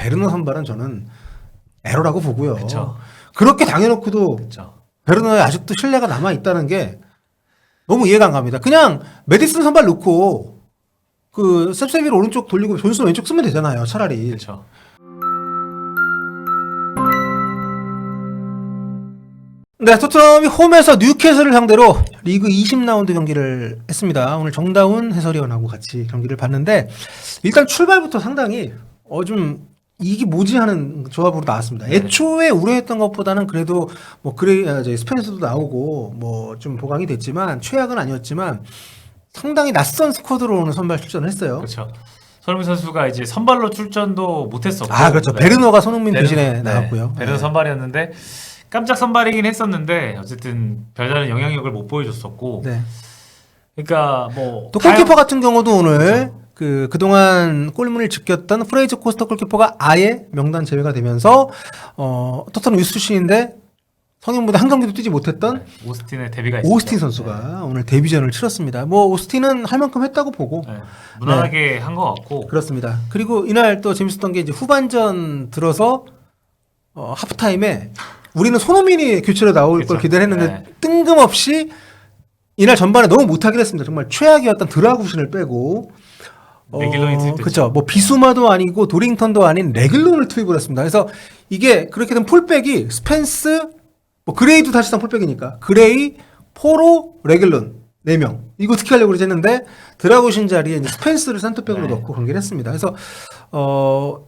베르너 선발은 저는 에러라고 보고요. 그쵸. 그렇게 당해놓고도 그렇죠. 베르너에 아직도 신뢰가 남아 있다는 게 너무 이해가 안 갑니다. 그냥 메디슨 선발 놓고 그 셉세비를 오른쪽 돌리고 존슨 왼쪽 쓰면 되잖아요. 차라리. 그렇죠. 네, 토트넘이 홈에서 뉴캐슬을 상대로 리그 20라운드 경기를 했습니다. 오늘 정다운 해설위원하고 같이 경기를 봤는데 일단 출발부터 상당히 좀 이게 뭐지 하는 조합으로 나왔습니다. 애초에 우려했던 것보다는 그래도 뭐 스펜서도 나오고 뭐 좀 보강이 됐지만 최악은 아니었지만 상당히 낯선 스쿼드로 오늘 선발 출전을 했어요. 그렇죠. 손흥민 선수가 이제 선발로 출전도 못했었고. 아, 그렇죠. 네. 베르너가 손흥민 대신에 네. 나왔고요. 베르너 네. 선발이었는데 깜짝 선발이긴 했었는데 어쨌든 별다른 영향력을 못 보여줬었고. 네. 그러니까 뭐 또 골키퍼 같은 경우도 오늘 그동안 골문을 지켰던 프레이저 코스터 골키퍼가 아예 명단 제외가 되면서 토트넘 유스 출신인데 성인보다 한 경기도 뛰지 못했던 오스틴의 데뷔가 있었죠. 오스틴 선수가 오늘 데뷔전을 치렀습니다. 뭐 오스틴은 할 만큼 했다고 보고 무난하게 한 것 같고. 그렇습니다. 그리고 이날 또 재밌었던 게 이제 후반전 들어서 하프타임에 우리는 손흥민이 교체로 나올 걸 기대를 했는데 뜬금없이 이날 전반에 너무 못하긴 했습니다. 정말 최악이었던 드라구신을 빼고 레길론이 투입됐죠. 그렇죠. 뭐 비수마도 아니고 도링턴도 아닌 레길론을 투입을 했습니다. 그래서 이게 그렇게 된 풀백이 스펜스, 뭐 그레이도 사실상 풀백이니까 그레이, 포로, 레길론 4명 이거 어떻게 하려고 그러지 했는데 드라구신 자리에 이제 스펜스를 센터백으로 넣고 경기를 했습니다. 그래서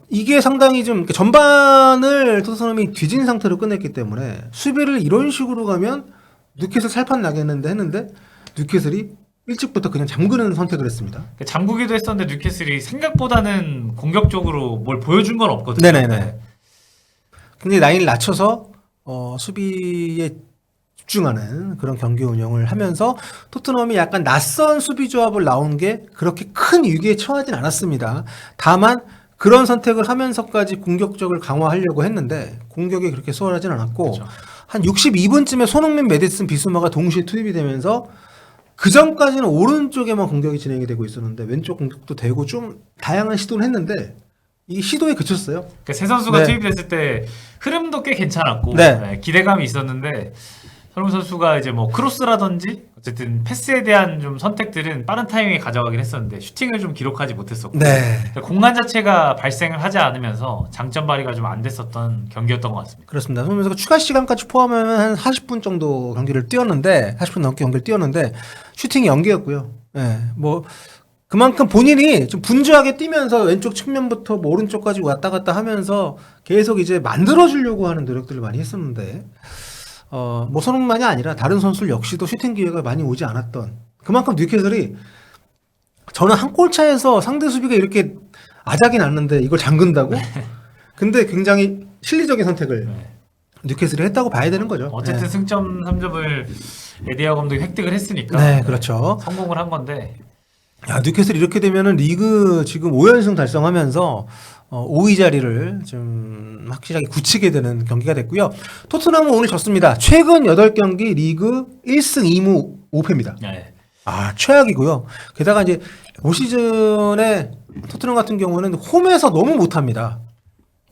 이게 상당히 좀 전반을 토트넘이 뒤진 상태로 끝냈기 때문에 수비를 이런 식으로 가면 뉴캐슬 살판 나겠는데 했는데 뉴캐슬이 일찍부터 그냥 잠그는 선택을 했습니다. 잠그기도 했었는데 뉴캐슬이 생각보다는 공격적으로 뭘 보여준 건 없거든요. 네네네. 굉장히 라인을 낮춰서 수비에 집중하는 그런 경기 운영을 하면서 토트넘이 약간 낯선 수비 조합을 나온 게 그렇게 큰 위기에 처하진 않았습니다. 다만 그런 선택을 하면서까지 공격적을 강화하려고 했는데 공격이 그렇게 수월하진 않았고 그렇죠. 한 62분쯤에 손흥민, 메디슨, 비수마가 동시에 투입이 되면서 그 전까지는 오른쪽에만 공격이 진행이 되고 있었는데 왼쪽 공격도 되고 좀 다양한 시도를 했는데 이 시도에 그쳤어요. 그러니까 세 선수가 네. 투입됐을 때 흐름도 꽤 괜찮았고 네. 기대감이 있었는데 손흥민 선수가 이제 뭐 크로스라든지 어쨌든 패스에 대한 좀 선택들은 빠른 타이밍에 가져가긴 했었는데 슈팅을 좀 기록하지 못했었고 네. 그러니까 공간 자체가 발생을 하지 않으면서 장점 발휘가 좀 안 됐었던 경기였던 것 같습니다. 그렇습니다. 손흥민 선수가 추가 시간까지 포함하면 한 40분 정도 경기를 뛰었는데 40분 넘게 경기를 뛰었는데 슈팅이 연계였고요. 네. 뭐 그만큼 본인이 좀 분주하게 뛰면서 왼쪽 측면부터 뭐 오른쪽까지 왔다 갔다 하면서 계속 이제 만들어주려고 하는 노력들을 많이 했었는데 뭐 손흥민만이 아니라 다른 선수들 역시도 슈팅 기회가 많이 오지 않았던 그만큼 뉴캐슬이 저는 한 골 차에서 상대 수비가 이렇게 아작이 났는데 이걸 잠근다고? 근데 굉장히 실리적인 선택을 뉴캐슬이 했다고 봐야 되는 거죠. 어쨌든 네. 승점 3점을 에디아 감독이 획득을 했으니까 네, 그렇죠. 성공을 한 건데 야, 뉴캐슬 이렇게 되면은 리그 지금 5연승 달성하면서 5위 자리를 좀 확실하게 굳히게 되는 경기가 됐고요. 토트넘은 오늘 졌습니다. 최근 8경기 리그 1승 2무 5패입니다. 네. 아, 최악이고요. 게다가 이제 올 시즌에 토트넘 같은 경우는 홈에서 너무 못합니다.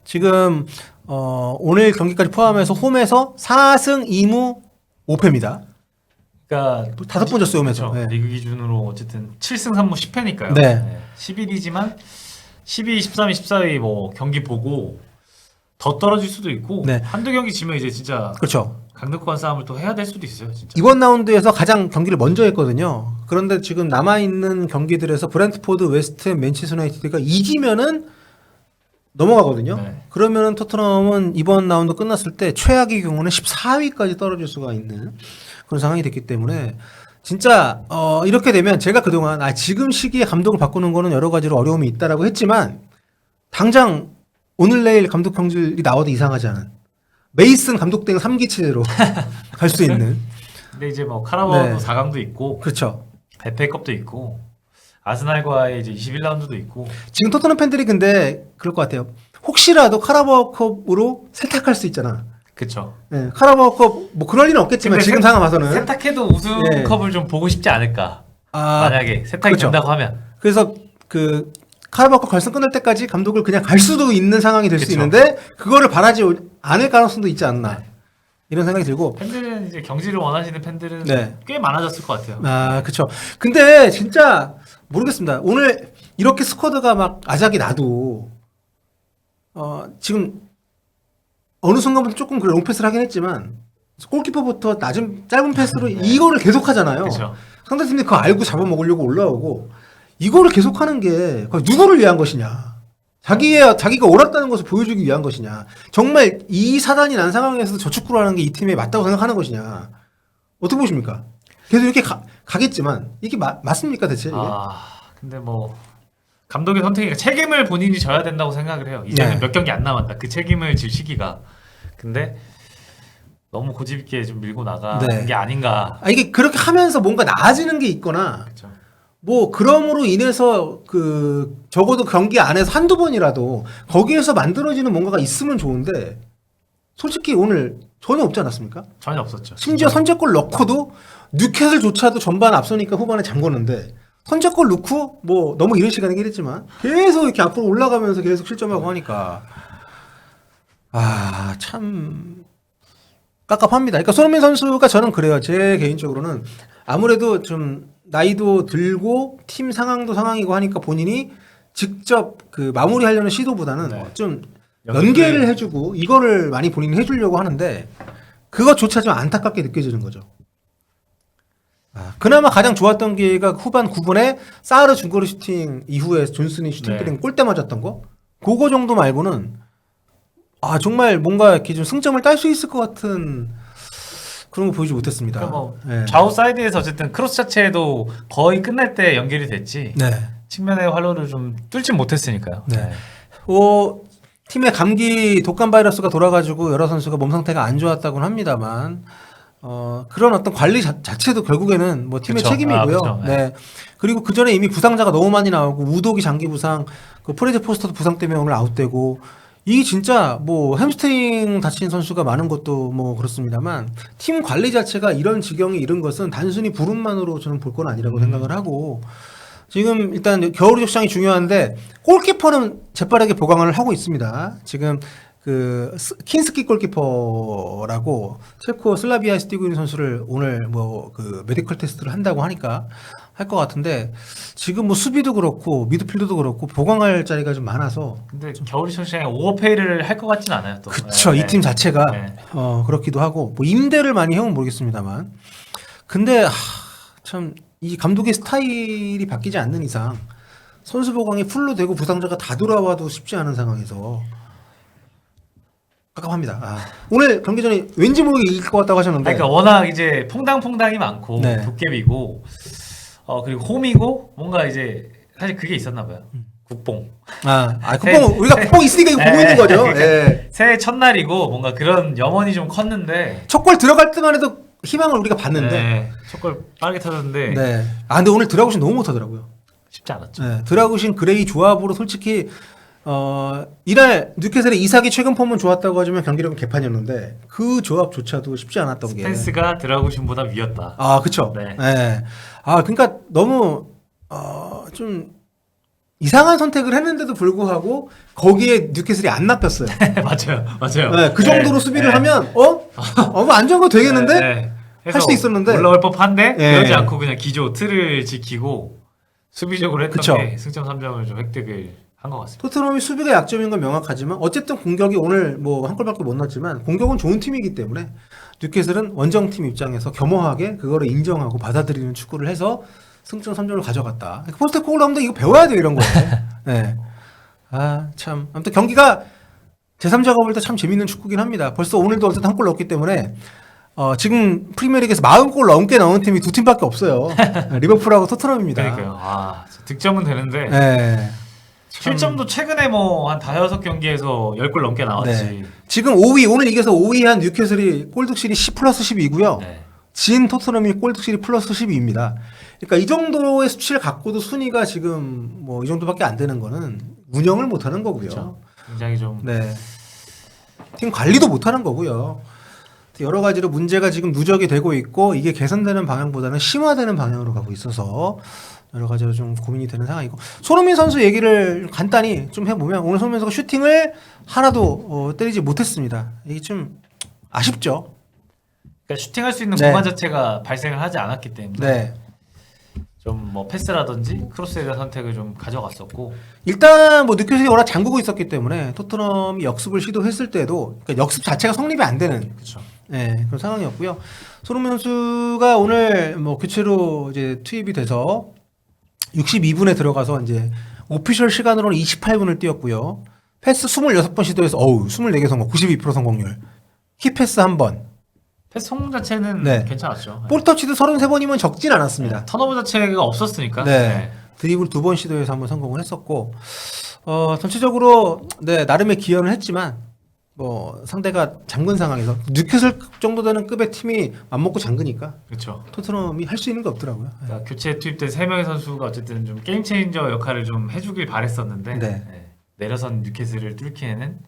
지금 오늘 경기까지 포함해서 홈에서 4승 2무 5패입니다. 그러니까 5번 졌어요, 홈에서. 그렇죠. 네. 리그 기준으로 어쨌든 7승 3무 10패니까요. 네. 11위지만 12, 13위, 14위 뭐 경기 보고 더 떨어질 수도 있고 네. 한두 경기 지면 이제 진짜 그렇죠. 강등권 싸움을 또 해야 될 수도 있어요. 진짜. 이번 라운드에서 가장 경기를 먼저 했거든요. 그런데 지금 남아있는 경기들에서 브랜트포드, 웨스트햄, 맨체스터 유나이티드가 이기면은 넘어가거든요. 네. 그러면은 토트넘은 이번 라운드 끝났을 때 최악의 경우는 14위까지 떨어질 수가 있는 그런 상황이 됐기 때문에 진짜 이렇게 되면 제가 그동안 지금 시기에 감독을 바꾸는 거는 여러 가지로 어려움이 있다라고 했지만 당장 오늘 내일 감독 경질이 나와도 이상하지 않은 메이슨 감독 된 3기 체제로 갈 수 있는 근데 이제 뭐 카라바오도 네. 4강도 있고 그렇죠. FA컵도 있고 아스날과의 이제 21라운드도 있고 지금 토트넘 팬들이 근데 그럴 것 같아요. 혹시라도 카라바오컵으로 세탁할 수 있잖아. 그렇죠. 네, 카라바오컵 뭐 그럴 일은 없겠지만 지금 상황 봐서는 세탁해도 우승컵을 좀 보고 싶지 않을까. 아, 만약에 세탁이 그렇죠. 된다고 하면. 그래서 그 카라바오 결승 끝날 때까지 감독을 그냥 갈 수도 있는 상황이 될 수 그쵸. 있는데 그거를 바라지 않을 가능성도 있지 않나 이런 생각이 들고. 팬들은 이제 경지를 원하시는 팬들은 네. 꽤 많아졌을 것 같아요. 아, 그쵸. 근데 진짜 모르겠습니다. 오늘 이렇게 스쿼드가 막 아작이 나도 지금 어느 순간부터 조금 그 롱패스를 하긴 했지만 골키퍼부터 낮은 짧은 패스로 이거를 계속 하잖아요. 그렇죠. 상대팀이 그거 알고 잡아먹으려고 올라오고 이거를 계속하는 게 누구를 위한 것이냐? 자기가 옳았다는 것을 보여주기 위한 것이냐? 정말 이 사단이 난 상황에서 저 축구를 하는 게 이 팀에 맞다고 생각하는 것이냐? 어떻게 보십니까? 계속 이렇게 가겠지만 이게 맞습니까 대체 이게? 근데 뭐 감독의 선택이니까 책임을 본인이 져야 된다고 생각을 해요. 이제는 네. 몇 경기 안 남았다. 그 책임을 질 시기가. 근데 너무 고집 있게 좀 밀고 나가는 네. 게 아닌가. 이게 그렇게 하면서 뭔가 나아지는 게 있거나 그렇죠. 뭐 그럼으로 인해서 적어도 경기 안에서 한두 번이라도 거기에서 만들어지는 뭔가가 있으면 좋은데 솔직히 오늘 전혀 없지 않았습니까? 전혀 없었죠. 심지어 선제골 넣고도 뉴캐슬조차도 전반 앞서니까 후반에 잠궜는데 선제골 넣고 뭐 너무 이른 시간이긴 했지만 계속 이렇게 앞으로 올라가면서 계속 실점하고 하니까 참 깝깝합니다. 그러니까 손흥민 선수가 저는 그래요. 제 개인적으로는 아무래도 좀 나이도 들고 팀 상황도 상황이고 하니까 본인이 직접 마무리하려는 시도보다는 네. 좀 연계를 해주고 이거를 많이 본인이 해주려고 하는데 그것조차 좀 안타깝게 느껴지는 거죠. 그나마 가장 좋았던 기회가 후반 9분에 사르 중거리 슈팅 이후에 존슨이 슈팅 네. 때린 골대 맞았던 거 그거 정도 말고는 정말 뭔가 이렇게 좀 승점을 딸 수 있을 것 같은 그런 거 보이지 못했습니다. 그러니까 뭐 네. 좌우 사이드에서 어쨌든 크로스 자체도 거의 끝날 때 연결이 됐지. 네. 측면의 활로를 좀 뚫진 못했으니까요. 네. 팀의 감기 독감 바이러스가 돌아가지고 여러 선수가 몸 상태가 안 좋았다고는 합니다만 그런 어떤 관리 자체도 결국에는 뭐 팀의 그쵸. 책임이고요. 그쵸. 네. 그리고 그 전에 이미 부상자가 너무 많이 나오고 우도기 장기 부상, 프레드 포스터도 부상 때문에 오늘 아웃되고 이 진짜 뭐 햄스트링 다친 선수가 많은 것도 뭐 그렇습니다만 팀 관리 자체가 이런 지경에 이른 것은 단순히 부름만으로 저는 볼 건 아니라고 생각을 하고 지금 일단 겨울 협상이 중요한데 골키퍼는 재빠르게 보강을 하고 있습니다. 지금 킨스키 골키퍼라고 체코 슬라비아에서 뛰고 있는 선수를 오늘 메디컬 테스트를 한다고 하니까 할 것 같은데 지금 뭐 수비도 그렇고 미드필더도 그렇고 보강할 자리가 좀 많아서 근데 겨울 시장에 오버페이를 할 것 같진 않아요. 또. 그쵸. 네. 이 팀 자체가 네. 그렇기도 하고 뭐 임대를 많이 해오면 모르겠습니다만 근데 참 이 감독의 스타일이 바뀌지 않는 이상 선수 보강이 풀로 되고 부상자가 다 돌아와도 쉽지 않은 상황에서 깝깝합니다. 오늘 경기 전에 왠지 모르게 이길 것 같다고 하셨는데 그러니까 워낙 이제 퐁당퐁당이 많고 네. 도깨비고 그리고 홈이고 뭔가 이제 사실 그게 있었나 봐요. 국뽕. 국뽕 우리가 국뽕 있으니까 이거 보고 있는 거죠. 그러니까 예. 새해 첫날이고 뭔가 그런 염원이 좀 컸는데 첫 골 들어갈 때만 해도 희망을 우리가 봤는데 네. 첫골 빠르게 터졌는데 네. 근데 오늘 드라구신 너무 못하더라고요. 쉽지 않았죠. 네, 드라구신 그레이 조합으로 솔직히 이날 뉴캐슬의 이삭이 최근 폼은 좋았다고 하지만 경기력은 개판이었는데 그 조합조차도 쉽지 않았던 게 스펜스가 드라구신보다 위였다. 그쵸. 네. 네. 그러니까 너무 좀 이상한 선택을 했는데도 불구하고 거기에 뉴캐슬이 안 낚였어요. 맞아요. 네, 그 정도로 수비를 하면 안정도 되겠는데 할 수 있었는데 올라올 법한데 네. 그러지 않고 그냥 기조 틀을 지키고 수비적으로 했던 그쵸. 게 승점 3점을 좀 획득을 한 것 같습니다. 토트넘이 수비가 약점인 건 명확하지만 어쨌든 공격이 오늘 뭐 한 골밖에 못 넣었지만 공격은 좋은 팀이기 때문에 뉴캐슬은 원정팀 입장에서 겸허하게 그거를 인정하고 받아들이는 축구를 해서 승점 3점을 가져갔다. 포스트코글로 하면 이거 배워야 돼요 이런 거. 네. 참 아무튼 경기가 제3자가 볼 때 참 재밌는 축구긴 합니다. 벌써 오늘도 어쨌든 한 골 넣었기 때문에 지금 프리미어리그에서 40골 넘게 넣은 팀이 두 팀밖에 없어요. 리버풀하고 토트넘입니다. 그러니까요. 득점은 되는데 네. 실점도 최근에 뭐 한 5-6경기에서 10골 넘게 나왔지. 네. 지금 5위 오늘 이겨서 5위한 뉴캐슬이 골득실이 10+12고요. 네. 진 토트넘이 골득실이 +12입니다. 그러니까 이 정도의 수치를 갖고도 순위가 지금 뭐 이 정도밖에 안 되는 거는 운영을 못 하는 거고요. 그렇죠. 굉장히 좀 네. 팀 관리도 못 하는 거고요. 여러 가지로 문제가 지금 누적이 되고 있고 이게 개선되는 방향보다는 심화되는 방향으로 가고 있어서 여러 가지로 좀 고민이 되는 상황이고 손흥민 선수 얘기를 간단히 좀 해보면 오늘 손흥민 선수가 슈팅을 하나도 때리지 못했습니다. 이게 좀 아쉽죠. 그러니까 슈팅할 수 있는 네. 공간 자체가 발생을 하지 않았기 때문에 네. 좀 뭐 패스라든지 크로스에 대한 선택을 좀 가져갔었고 일단 뭐 뉴캐슬이 워낙 잠그고 있었기 때문에 토트넘이 역습을 시도했을 때도 그러니까 역습 자체가 성립이 안 되는 그렇죠. 네, 그런 상황이었고요. 손흥민 선수가 오늘 뭐 교체로 이제 투입이 돼서 62분에 들어가서 이제 오피셜 시간으로는 28분을 뛰었고요. 패스 26번 시도해서 24개 성공, 92% 성공률. 키패스 1번. 패스 성공 자체는 네. 괜찮았죠. 볼 터치도 33번이면 적진 않았습니다. 턴오버 자체가 없었으니까. 네. 드리블 2번 시도해서 한번 성공을 했었고 전체적으로 네, 나름의 기여는 했지만 뭐 상대가 잠근 상황에서 뉴캐슬 정도 되는 급의 팀이 맘먹고 잠그니까 그렇죠. 토트넘이 할 수 있는 게 없더라고요. 그러니까 교체 투입된 3명의 선수가 어쨌든 좀 게임 체인저 역할을 좀 해주길 바랬었는데 네. 네. 내려선 뉴캐슬을 뚫기에는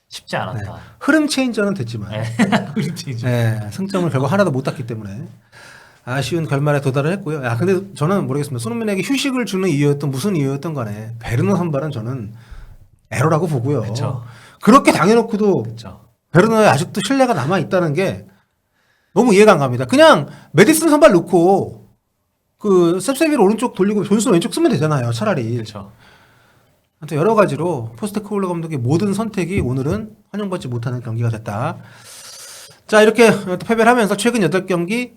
쉽지 않았다. 흐름 체인저는 됐지만 네. 흐름 체인저. 네, 승점을 결국 하나도 못 땄기 때문에 아쉬운 결말에 도달을 했고요. 야, 근데 저는 모르겠습니다. 손흥민에게 휴식을 주는 이유였던 무슨 이유였던 간에 베르너 선발은 저는 에러라고 보고요. 그쵸. 그렇게 당해놓고도 그렇죠. 베르너에 아직도 신뢰가 남아 있다는 게 너무 이해가 안 갑니다. 그냥 메디슨 선발 놓고 그 셉세비를 오른쪽 돌리고 존슨 왼쪽 쓰면 되잖아요. 차라리. 그렇죠. 아무튼 여러 가지로 포스테코글루 감독의 모든 선택이 오늘은 환영받지 못하는 경기가 됐다. 자, 이렇게 또 패배를 하면서 최근 8경기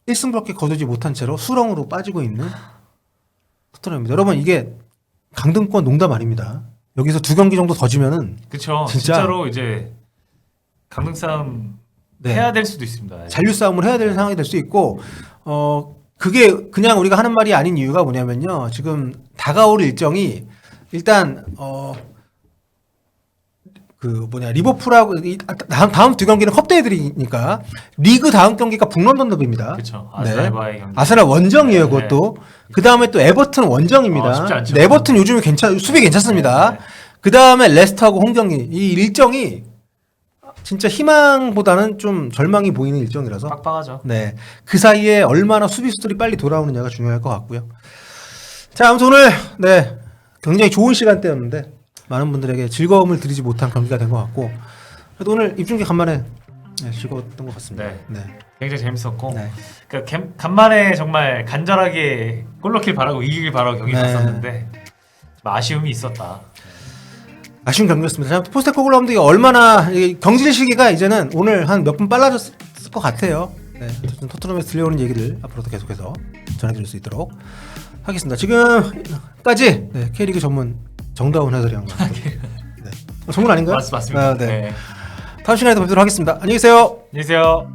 1승밖에 거두지 못한 채로 수렁으로 빠지고 있는 토트넘입니다. 여러분 이게 강등권 농담 아닙니다. 여기서 2경기 정도 더 지면은 그렇죠. 진짜? 진짜로 이제 강등 싸움 네. 해야 될 수도 있습니다. 잔류 싸움을 해야 되는 상황이 될 수 있고 그게 그냥 우리가 하는 말이 아닌 이유가 뭐냐면요. 지금 다가올 일정이 일단 리버풀하고 다음 2경기는 컵대회들이니까 리그 다음 경기가 북런던 더비입니다. 그렇죠. 아스날과의 경기. 아스날 원정이에요, 네. 그것도. 그 다음에 또 에버튼 원정입니다. 쉽지 않죠. 네, 에버튼 요즘에 수비 괜찮습니다. 네. 그 다음에 레스터하고 홈 경기. 이 일정이 진짜 희망보다는 좀 절망이 보이는 일정이라서. 빡빡하죠. 네. 그 사이에 얼마나 수비수들이 빨리 돌아오느냐가 중요할 것 같고요. 자, 아무튼 오늘, 네. 굉장히 좋은 시간대였는데, 많은 분들에게 즐거움을 드리지 못한 경기가 된 것 같고, 그래도 오늘 입중계 간만에 네, 즐거웠던 것 같습니다. 네. 네. 굉장히 재밌었고 네. 그러니까 간만에 정말 간절하게 골 넣길 바라고 이기길 바라고 경기 네. 봤었는데 좀 아쉬움이 있었다. 아쉬운 경기였습니다. 자, 포스테코글루 감독이 얼마나 경질 시기가 이제는 오늘 한 몇 분 빨라졌을 것 같아요. 네, 토트넘에서 들려오는 얘기를 앞으로도 계속해서 전해드릴 수 있도록 하겠습니다. 지금까지 네, K리그 전문 정다운 해설위원 네. 전문 아닌가요? 맞습니다. 네. 네. 다음 시간에 또 뵙도록 하겠습니다. 안녕히 계세요. 안녕히 계세요.